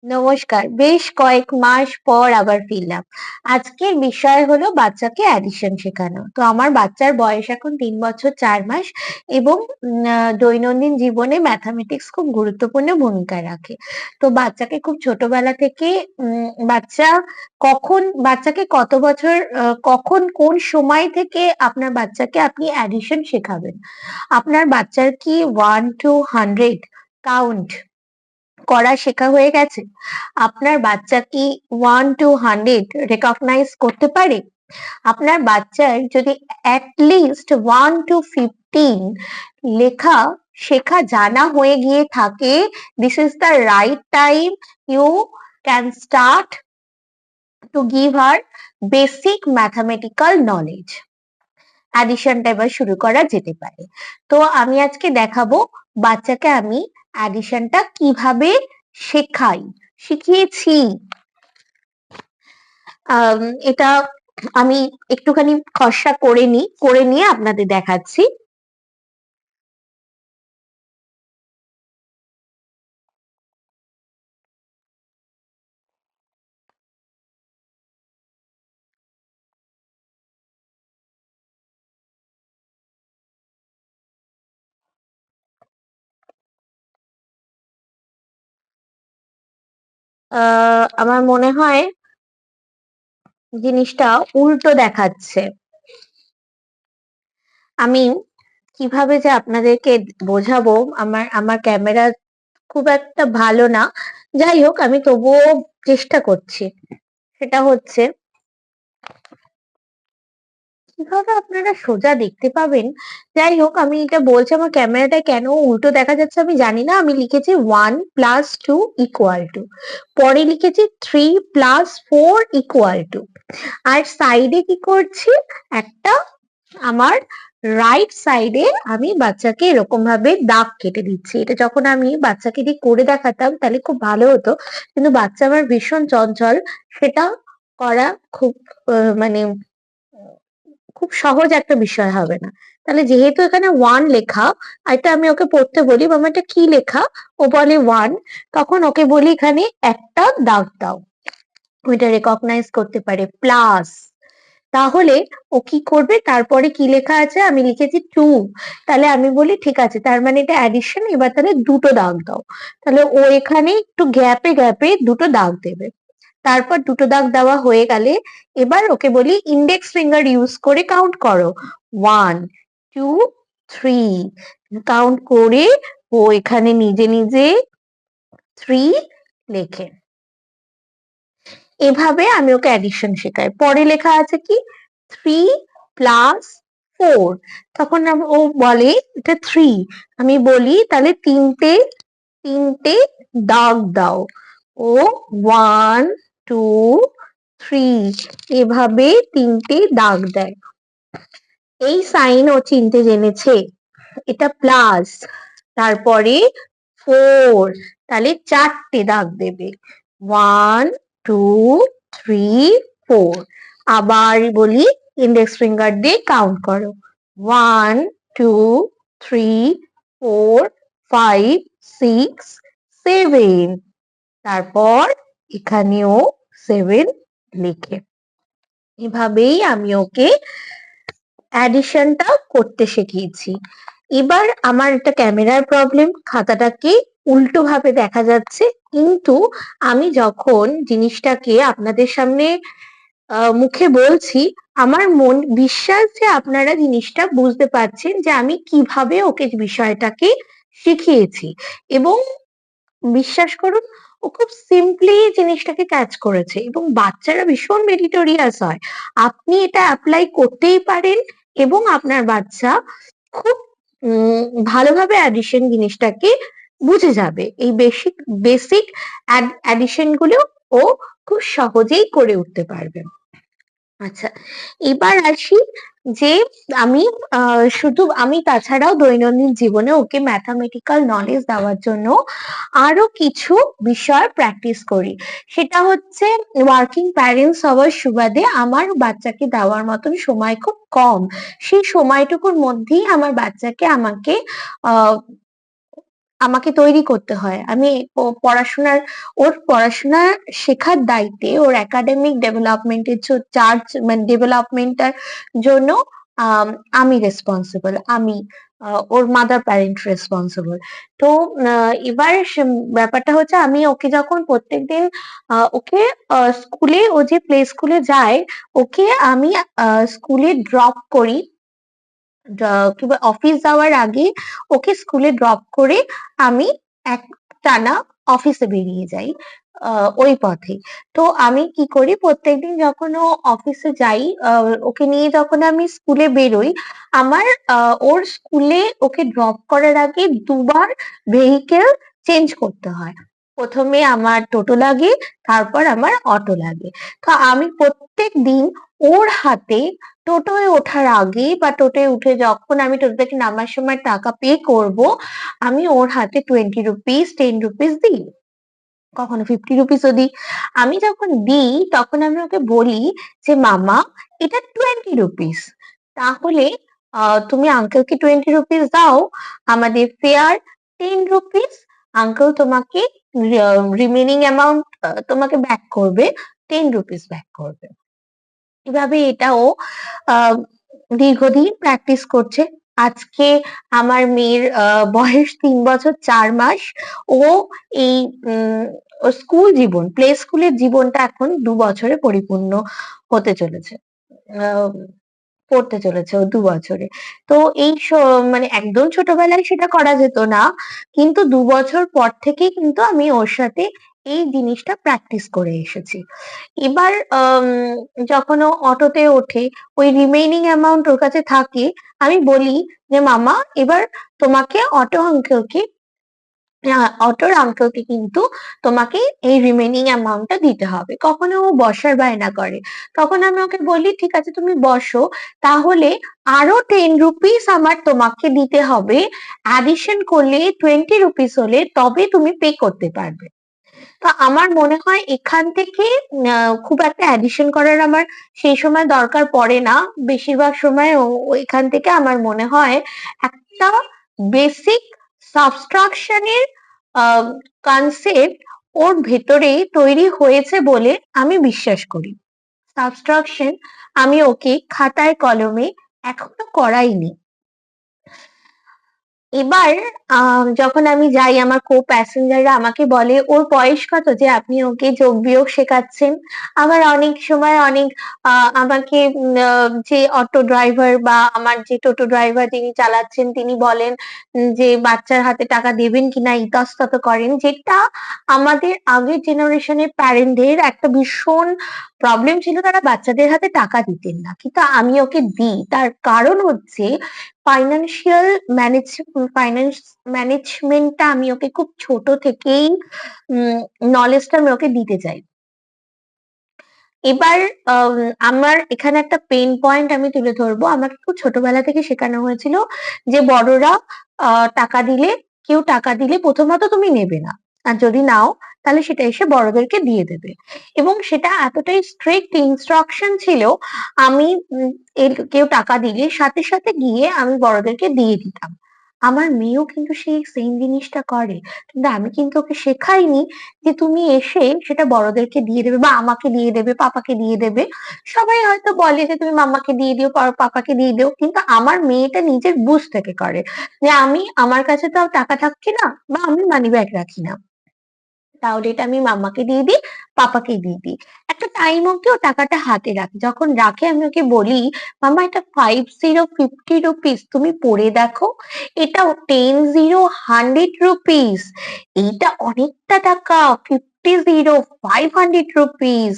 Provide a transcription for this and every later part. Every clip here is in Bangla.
নমস্কার। বেশ কয়েক মাস পর আবার ফিরলাম। আজকের বিষয় হলো বাচ্চাকে অ্যাডিশন শেখানো। তো আমার বাচ্চার বয়স এখন ৩ বছর ৪ মাস এবং দৈনন্দিন জীবনে ম্যাথমেটিক্স খুব গুরুত্বপূর্ণ ভূমিকা রাখে। তো বাচ্চাকে খুব ছোটবেলা থেকে বাচ্চা বাচ্চাকে কত বছর কখন কোন সময় থেকে আপনার বাচ্চাকে আপনি অ্যাডিশন শেখাবেন? আপনার বাচ্চার কি 1 to 100 কাউন্ট করা শেখা হয়ে গেছে? আপনার বাচ্চা কি 1 to 100 recognize করতে পারে? আপনার বাচ্চার যদি at least 1 to 15 লেখা শেখা জানা হয়ে গিয়ে থাকে, this is the right time you can start to give her basic mathematical knowledge. অ্যাডিশনটা এবার শুরু করা যেতে পারে। তো আমি আজকে দেখাবো বাচ্চাকে আমি অ্যাডিশনটা কিভাবে শেখাই, শিখিয়েছি। এটা আমি একটুখানি খসড়া করে নিয়ে আপনাদের দেখাচ্ছি। আমার মনে হয় জিনিসটা উল্টো দেখাচ্ছে। আমি কিভাবে যে আপনাদেরকে বোঝাবো, আমার ক্যামেরা খুব একটা ভালো না। যাই হোক, আমি তবুও চেষ্টা করছি। সেটা হচ্ছে কিভাবে আপনারা সোজা দেখতে পাবেন। যাই হোক, আমি এটা বলছি, আমার ক্যামেরাটা কেন উল্টো দেখা যাচ্ছে আমি জানি না। আমি লিখেছি 1 plus 2 equal to, পরে লিখেছি 3 plus 4 equal to, আর সাইডে কি করছি, একটা আমার রাইট সাইডে আমি বাচ্চাকে এরকম ভাবে দাগ কেটে দিচ্ছি। এটা যখন আমি বাচ্চাকে দিয়ে করে দেখাতাম তাহলে খুব ভালো হতো, কিন্তু বাচ্চা আমার ভীষণ চঞ্চল, সেটা করা খুব মানে খুব সহজ একটা বিষয় হবে না। তাহলে যেহেতু এখানে 1 লেখা, এটা আমি ওকে পড়তে বলি, মামা এটা কি লেখা? ও বলে 1, তখন ওকে বলি এখানে একটা দাগ দাও। ওইটা রেকগনাইজ করতে পারে প্লাস। তাহলে ও কি করবে, তারপরে কি লেখা আছে, আমি লিখেছি 2, তাহলে আমি বলি ঠিক আছে, তার মানে এটা অ্যাডিশন, এবার তাহলে দুটো দাগ দাও। তাহলে ও এখানে একটু গ্যাপে গ্যাপে দুটো দাগ দেবে। তারপর দুটো দাগ দেওয়া হয়ে গেলে এবার ওকে বলি ইন্ডেক্স ফিঙ্গার ইউজ করে কাউন্ট করো, 1 2 3, কাউন্ট করে ও এখানে নিজে নিজে 3 লেখে। এভাবে আমি ওকে অ্যাডিশন শেখাই। পরে লেখা আছে কি 3 প্লাস 4, তখন ও বলে এটা 3, আমি বলি তাহলে তিনটে দাগ দাও। ও 1 2 3 এভাবে তিনটে দাগ দেয়। এই সাইন ও চিনতে জেনেছে। এটা প্লাস, তারপরে 4, তাহলে চারটে দাগ দেবে, 1 2 3 4। আবার বলি ইন্ডেক্স ফিঙ্গার দিয়ে কাউন্ট করো, 1 2 3 4 5 6 7, তারপর এখানেও 7 লিখে। এভাবেই আমি ওকে অ্যাডিশনটা করতে শিখিয়েছি। এবার আমার একটা ক্যামেরার প্রবলেম, খাতাটাকে উল্টো ভাবে দেখা যাচ্ছে, কিন্তু আমি যখন জিনিসটাকে আপনাদের সামনে মুখে বলছি, আমার বিশ্বাস যে আপনারা জিনিসটা বুঝতে পারছেন যে আমি কিভাবে ওকে বিষয়টাকে শিখিয়েছি, এবং বিশ্বাস করুন ও খুব সিম্পলি জিনিসটাকে ক্যাচ করেছে, এবং বাচ্চারা ভীষণ মেরিটোরিয়াস হয়। আপনি এটা অ্যাপ্লাই করতেই পারেন এবং আপনার বাচ্চা খুব ভালোভাবে অ্যাডিশন জিনিসটাকে বুঝে যাবে। এই বেসিক অ্যাডিশন গুলো ও খুব সহজেই করে উঠতে পারবে। আচ্ছা, এবার আসি যে আমি আমি তাছাড়াও দৈনন্দিন জীবনে ওকে ম্যাথামেটিক্যাল নলেজ দেওয়ার জন্য আরো কিছু বিষয় প্র্যাকটিস করি। সেটা হচ্ছে ওয়ার্কিং প্যারেন্টস হওয়ার সুবাদে আমার বাচ্চাকে দেওয়ার মতন সময় খুব কম। সেই সময়টুকুর মধ্যেই আমার বাচ্চাকে আমাকে আমাকে তৈরি করতে হয়। আমি ওর পড়াশোনা শেখার দায়িত্বে, ওর একাডেমিক ডেভেলপমেন্টের মানে ডেভেলপমেন্টটার জন্য আম আমি রেসপন্সিবল। ওর মাদার প্যারেন্ট রেসপন্সিবল। তো এবার ব্যাপারটা হচ্ছে, আমি ওকে যখন প্রত্যেকদিন ওকে স্কুলে, ও যে প্লে স্কুলে যায়, ওকে আমি স্কুলে ড্রপ করি। কিংবা অফিস যাওয়ার আগে ওকে স্কুলে ড্রপ করে আমি একটানা অফিসে বেরিয়ে যাই ওই পথে। তো আমি কি করি, প্রত্যেকদিন যখন ও অফিসে যাই, ওকে নিয়ে যখন আমি স্কুলে বেরোই, আমার ওর স্কুলে ওকে ড্রপ করার আগে দুবার ভেহিকেল চেঞ্জ করতে হয়। প্রথমে আমার টোটো লাগে, তারপর আমার অটো লাগে। তো আমি প্রত্যেক দিন ওর হাতে টোটোয় ওঠার আগে বা টোটোয় উঠে যখন আমি টোটো থেকে নামার সময় টাকা পে করব, আমি ওর হাতে 20 রুপিস, 10 রুপিস দিই, কখনো 50 রুপিসও দিই। আমি যখন দিই তখন আমি ওকে বলি যে, মামা এটা 20 রুপিস, তাহলে তুমি আঙ্কেলকে 20 রুপিস দাও, আমাদের ফেয়ার 10 রুপিস, আঙ্কেল তোমাকে রিমেনিং অ্যামাউন্ট তোমাকে ব্যাক করবে, 10 রুপিস ব্যাক করবে। এভাবে এটাও দীর্ঘদিন প্র্যাকটিস করছে। আজকে আমার মেয়ের বয়স 3 বছর 4 মাস। ও এই ওর স্কুল জীবন, প্লে স্কুলের জীবনটা এখন 2 বছরে পরিপূর্ণ হতে চলেছে। আহ পড়তে চলেছে ও 2 বছরে। তো এই মানে একদম ছোটবেলায় সেটা করা যেত না, কিন্তু 2 বছর পর থেকেই কিন্তু আমি ওর সাথে এই জিনিসটা প্র্যাকটিস করে এসেছি। এবার যখন ও অটোতে ওঠে, ওই রিমেইনিং অ্যামাউন্ট ওর কাছে থাকে, আমি বলি যে, মামা এবার তোমাকে অটোর আঙ্কেলকে কিন্তু তোমাকে এই রিমেইনিং অ্যামাউন্টটা দিতে হবে। কখনো ও বসার বায়না করে, তখন আমি ওকে বলি, ঠিক আছে তুমি বসো, তাহলে আরো 10 রুপিস আমার তোমাকে দিতে হবে, অ্যাডিশন করলে 20 রুপিস হলে তবে তুমি পে করতে পারবে। তো আমার মনে হয় এখান থেকে খুব একটা অ্যাডিশন করার আমার সেই সময় দরকার পড়ে না। বেশিরভাগ সময় এখান থেকে আমার মনে হয় একটা বেসিক সাবট্রাকশনের কনসেপ্ট ওর ভেতরে তৈরি হয়েছে বলে আমি বিশ্বাস করি। সাবট্রাকশন আমি ওকে খাতায় কলমে এখনো করাইনি। এবার যখন আমি যাই, আমার প্যাসেঞ্জাররা আমাকে বলে, ওর বয়স কত যে আপনি ওকে যোগ বিয়োগ শেখাচ্ছেন? আবার অনেক সময় আমাকে যে অটো ড্রাইভার বা আমার যে টোটো ড্রাইভার যিনি চালাচ্ছেন, তিনি বলেন যে বাচ্চার হাতে টাকা দেবেন কিনা ইতস্তত করেন, যেটা আমাদের আগের জেনারেশনের প্যারেন্টদের একটা ভীষণ প্রবলেম ছিল, তারা বাচ্চাদের হাতে টাকা দিতেন না, কিন্তু আমি ওকে দিই। তার কারণ হচ্ছে ফাইন্যান্স ম্যানেজমেন্টটা আমি ওকে খুব ছোট থেকেই নলেজটা আমি ওকে দিতে চাই। এবার আমার এখানে একটা পেইন পয়েন্ট আমি তুলে ধরবো। আমাকে খুব ছোটবেলা থেকে শেখানো হয়েছিল যে বড়রা কেউ টাকা দিলে প্রথমত তুমি নেবে না, আর যদি নাও তাহলে সেটা এসে বড়দেরকে দিয়ে দেবে। এবং সেটা এতটাই স্ট্রিক্ট ইনস্ট্রাকশন ছিল, আমি কেউ টাকা দিলে সাথে সাথে গিয়ে আমি বড়দেরকে দিয়ে দিতাম। আমার মেয়েও কিন্তু সেই সেম জিনিসটা করে, কিন্তু আমি কিন্তু ওকে শেখাইনি যে তুমি এসে সেটা বড়দেরকে দিয়ে দেবে বা আমাকে দিয়ে দেবে, পাপাকে দিয়ে দেবে। সবাই হয়তো বলে যে তুমি মাম্মাকে দিয়ে দিও, পাপাকে দিয়ে দিও, কিন্তু আমার মেয়েটা নিজের বুঝ থেকে করে যে আমার কাছে তো টাকা থাকছে না, বা আমি মানি ব্যাগ রাখি না, তাহলে এটা আমি মাম্মাকে দিয়ে দিই, পাপাকে দিয়ে দিই। একটা টাইম অব্দি ও টাকাটা হাতে রাখে, যখন রাখে আমি ওকে বলি, মাম্মা এটা 50 রুপিস, তুমি পড়ে দেখো, এটা 10 রুপিস, এইটা অনেকটা টাকা, 500 রুপিস।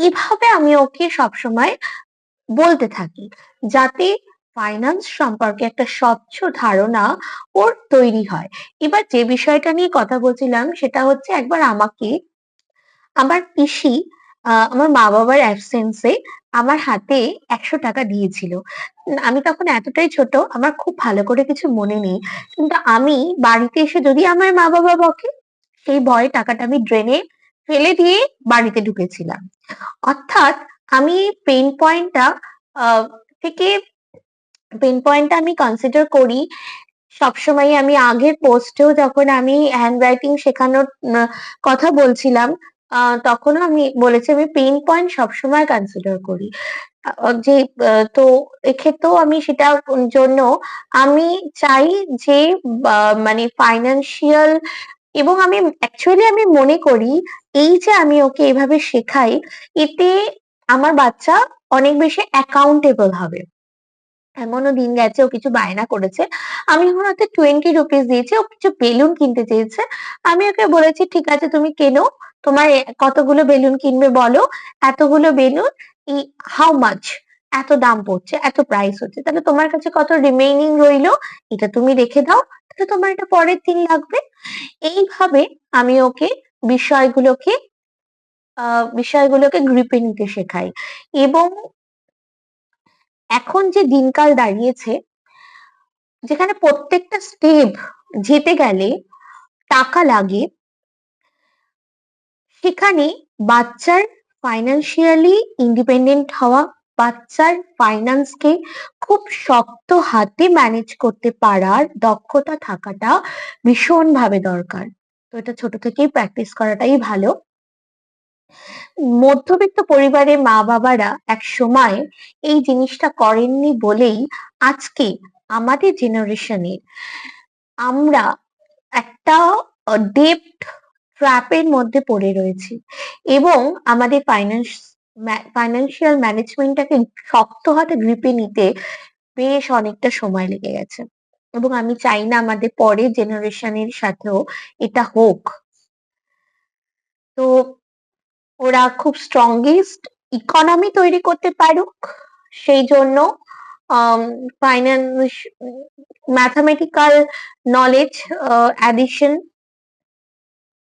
এভাবে আমি ওকে সবসময় বলতে থাকি, যাতে ফাইন্যান্স সম্পর্কে একটা স্বচ্ছ ধারণা ওর তৈরি হয়। এবার যে বিষয়টা নিয়ে কথা বলছিলাম, সেটা হচ্ছে, একবার আমার পিসি আমার মা বাবার অ্যাবসেন্সে আমার হাতে 100 টাকা দিয়েছিল। আমি তখন এতটাই ছোট, আমার খুব ভালো করে কিছু মনে নেই, কিন্তু আমি বাড়িতে এসে যদি আমার মা বাবা বকে, সেই ভয়ে টাকাটা আমি ড্রেনে ফেলে দিয়ে বাড়িতে ঢুকেছিলাম। অর্থাৎ আমি পেইন পয়েন্টটা থেকে পেইন পয়েন্টটা আমি কনসিডার করি সবসময় আমি আগের পোস্টেও যখন আমি হ্যান্ডরাইটিং শেখানোর কথা বলছিলাম, তখনও আমি বলেছি আমি পেইন পয়েন্ট সবসময় কনসিডার করি। যে তো এক্ষেত্রেও আমি সেটার জন্য আমি চাই যে মানে ফাইন্যান্সিয়াল, এবং আমি অ্যাকচুয়ালি আমি মনে করি এই যে আমি ওকে এভাবে শেখাই, এতে আমার বাচ্চা অনেক বেশি অ্যাকাউন্টেবল হবে। এমনও দিন গেছে ও কিছু বায়না করেছে, আমি যখন ওকে 20 রুপিস দিয়েছি, ও কিছু বেলুন কিনতে চেয়েছে, আমি ওকে বলেছি ঠিক আছে তুমি কেনো, তোমার কতগুলো বেলুন কিনবে বলো, এতগুলো বেলুন, হাউ মাচ, এত দাম পড়ছে, এত প্রাইস হচ্ছে, তাহলে তোমার কাছে কত রিমেইনিং রইলো, এটা তুমি রেখে দাও, তাহলে তোমার এটা পরের দিন লাগবে। এইভাবে আমি ওকে বিষয়গুলোকে বিষয়গুলোকে গ্রিপে নিতে শেখাই। এবং এখন যে দিনকাল দাঁড়িয়েছে, যেখানে প্রত্যেকটা স্টেপ যেতে গেলে টাকা লাগে, সেখানে বাচ্চার ফাইন্যান্সিয়ালি ইন্ডিপেন্ডেন্ট হওয়া, বাচ্চার ফাইন্যান্সকে খুব শক্ত হাতে ম্যানেজ করতে পারার দক্ষতা থাকাটা ভীষণভাবে দরকার। তো এটা ছোট থেকেই প্র্যাকটিস করাটাই ভালো। মধ্যবিত্ত পরিবারের মা-বাবারা একসময় এই জিনিসটা করেননি বলেই আজকে আমাদের জেনারেশনে আমরা একটা ডেপ্ট ট্র্যাপের মধ্যে পড়ে রয়েছি, এবং আমাদের ফাইন্যান্সিয়াল ম্যানেজমেন্টটাকে শক্ত হাতে গ্রিপে নিতে বেশ অনেকটা সময় লেগে গেছে, এবং আমি চাই না আমাদের পরের জেনারেশনের সাথেও এটা হোক। তো ওরা খুব স্ট্রংগেস্ট ইকোনমি তৈরি করতে পারুক, সেই জন্য finance, mathematical knowledge, addition,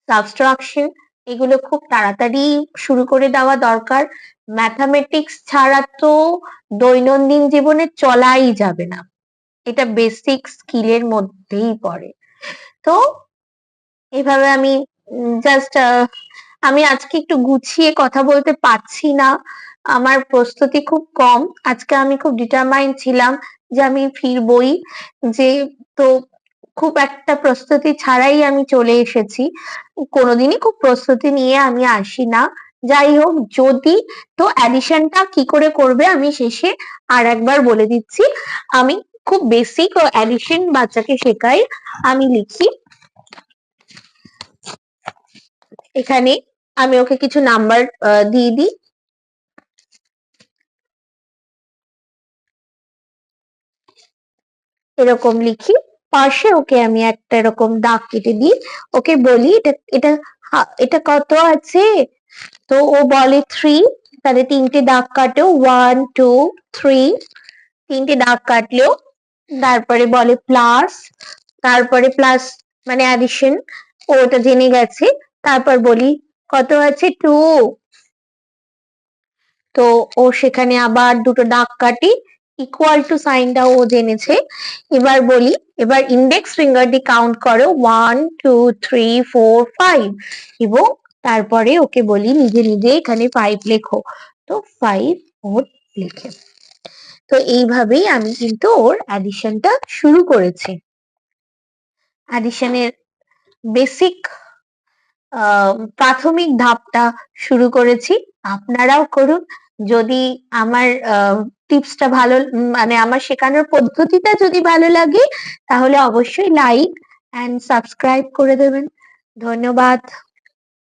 subtraction, এগুলো খুব তাড়াতাড়ি শুরু করে দেওয়া দরকার। ম্যাথামেটিক্স ছাড়া তো দৈনন্দিন জীবনে চলাই যাবে না, এটা বেসিক স্কিলের মধ্যেই পড়ে। তো এভাবে আমি জাস্ট আমি আজকে একটু গুছিয়ে কথা বলতে পারছি না, আমার প্রস্তুতি খুব কম, আজকে আমি খুব ডিটারমাইন্ড ছিলাম যে আমি ফিরবই, যে তো খুব একটা প্রস্তুতি ছাড়াই আমি চলে এসেছি, কোনোদিনই খুব প্রস্তুতি নিয়ে আমি আসি না। যাই হোক, যদি তো অ্যাডিশনটা কি করে করবে আমি শেষে আর একবার বলে দিচ্ছি। আমি খুব বেসিক অ্যাডিশন বাচ্চাকে শেখাই। আমি লিখি এখানে, আমি ওকে কিছু নাম্বার দিয়ে দিই, এরকম লিখি, পাশে ওকে আমি একটা এরকম দাগ কেটে দিই, ওকে বলি এটা এটা এটা কত আছে, তো ও বলে 3, তাহলে 3টে দাগ কাটো, 1 2 3, 3টে দাগ কাটলো, তারপরে বলে প্লাস, তারপরে প্লাস মানে অ্যাডিশন, ওটা জেনে গেছে, তারপর বলি কত আছে 2, তো ও সেখানে আবার দুটো দাগ কাটি, ইকুয়াল টু সাইনটা ও জেনেছে। এবার বলি এবার ইন্ডেক্স ফিঙ্গার দিয়ে কাউন্ট করো 1 2 3 4 5, এবং তারপরে ওকে বলি নিজে নিজে এখানে 5 লেখো, তো 5 ওর লেখে। তো এইভাবেই আমি কিন্তু ওর অ্যাডিশনটা শুরু করেছি। অ্যাডিশনের বেসিক প্রাথমিক ধাপটা শুরু করেছি, আপনারাও করুন। যদি আমার টিপসটা ভালো, মানে আমার শেখানোর পদ্ধতিটা যদি ভালো লাগে, তাহলে অবশ্যই লাইক এন্ড সাবস্ক্রাইব করে দেবেন। ধন্যবাদ।